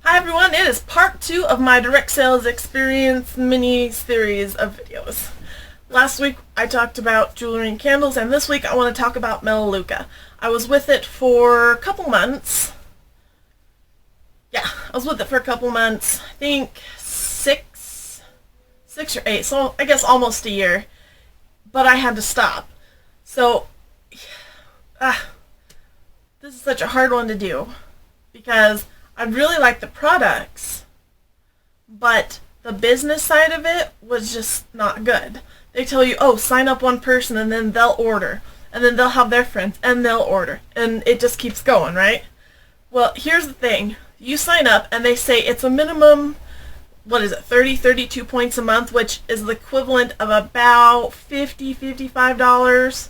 Hi everyone, it is part 2 of my direct sales experience mini series of videos. Last week I talked about jewelry and candles, and this week I want to talk about Melaleuca. I was with it for a couple months. I think six or 8, so I guess almost a year. But I had to stop. So, this is such a hard one to do because I really like the products, but the business side of it was just not good. They tell you, oh, sign up one person and then they'll order, and then they'll have their friends and they'll order, and it just keeps going, right? Well, here's the thing. You sign up and they say it's a minimum, 32 points a month, which is the equivalent of about $55.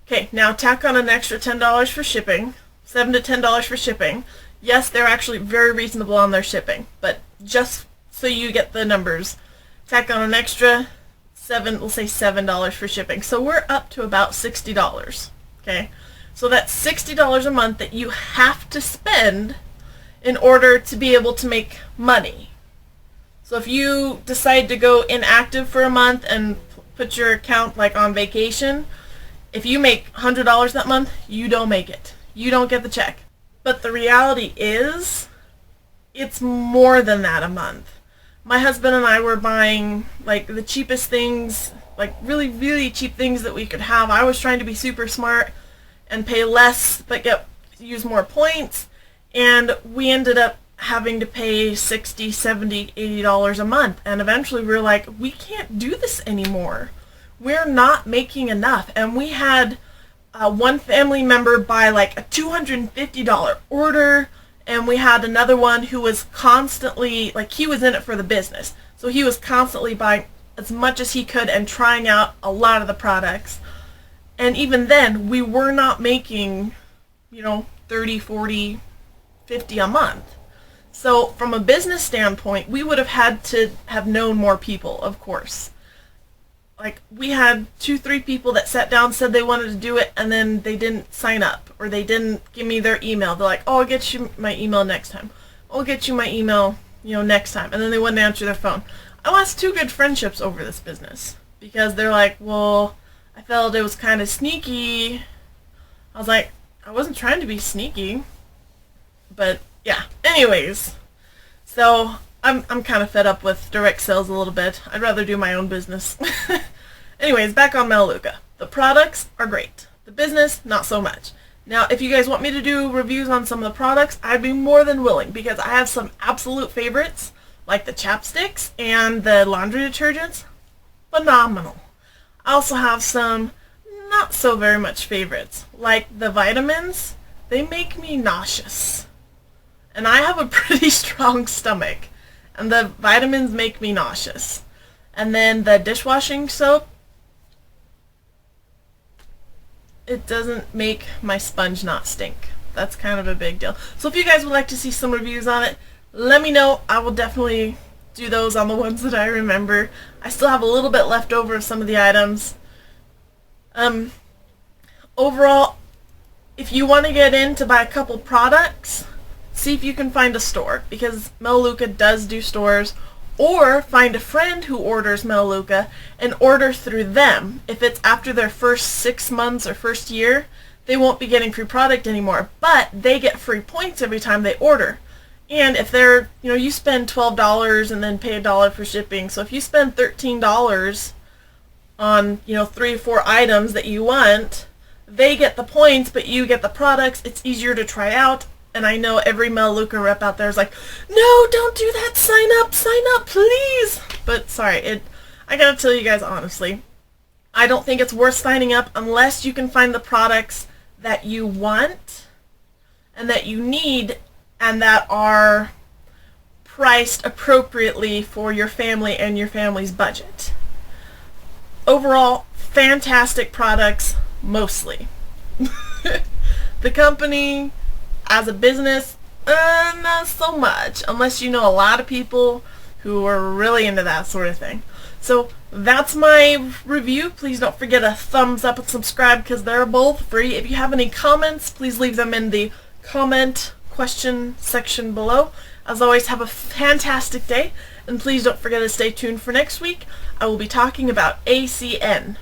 Okay, now tack on an extra $10 for shipping, $7 to $10 for shipping. Yes, they're actually very reasonable on their shipping, but just so you get the numbers, tack on an extra we'll say $7 for shipping. So we're up to about $60, okay? So that's $60 a month that you have to spend in order to be able to make money. So if you decide to go inactive for a month and put your account like on vacation, if you make $100 that month, you don't make it. You don't get the check. But the reality is, it's more than that a month. My husband and I were buying like the cheapest things, like really, really cheap things that we could have. I was trying to be super smart and pay less but use more points, and we ended up having to pay $60, $70, $80 a month, and eventually we were like, we can't do this anymore. We're not making enough. And we had one family member buy like a $250 order, and we had another one who was constantly, like, he was in it for the business, so he was constantly buying as much as he could and trying out a lot of the products. And even then, we were not making, 30, 40, 50 a month. So from a business standpoint, we would have had to have known more people, of course. Like, we had 2-3 people that sat down, said they wanted to do it, and then they didn't sign up, or they didn't give me their email. They're like, oh, I'll get you my email next time. I'll get you my email, next time. And then they wouldn't answer their phone. I lost 2 good friendships over this business because they're like, well, I felt it was kind of sneaky. I was like, I wasn't trying to be sneaky. But, yeah. Anyways, so I'm kind of fed up with direct sales a little bit. I'd rather do my own business. Anyways, back on Melaleuca. The products are great. The business, not so much. Now, if you guys want me to do reviews on some of the products, I'd be more than willing, because I have some absolute favorites, like the chapsticks and the laundry detergents. Phenomenal. I also have some not so very much favorites, like the vitamins. They make me nauseous. And I have a pretty strong stomach, and the vitamins make me nauseous. And then the dishwashing soap, it doesn't make my sponge not stink. That's kind of a big deal. So if you guys would like to see some reviews on it, let me know. I will definitely do those on the ones that I remember. I still have a little bit left over of some of the items. Overall, if you want to get in to buy a couple products, see if you can find a store, because Melaleuca does do stores, or find a friend who orders Melaleuca and order through them. If it's after their first 6 months or first year, they won't be getting free product anymore, but they get free points every time they order. And if they're, you spend $12 and then pay $1 for shipping, so if you spend $13 on, 3 or 4 items that you want, they get the points, but you get the products. It's easier to try out. And I know every Melaleuca rep out there is like, no, don't do that, sign up, please. But sorry, I gotta tell you guys honestly, I don't think it's worth signing up unless you can find the products that you want and that you need and that are priced appropriately for your family and your family's budget. Overall, fantastic products, mostly. The company, as a business, not so much, unless you know a lot of people who are really into that sort of thing. So that's my review. Please don't forget a thumbs up and subscribe, because they're both free. If you have any comments, please leave them in the comment question section below. As always, have a fantastic day, and please don't forget to stay tuned for next week. I will be talking about ACN.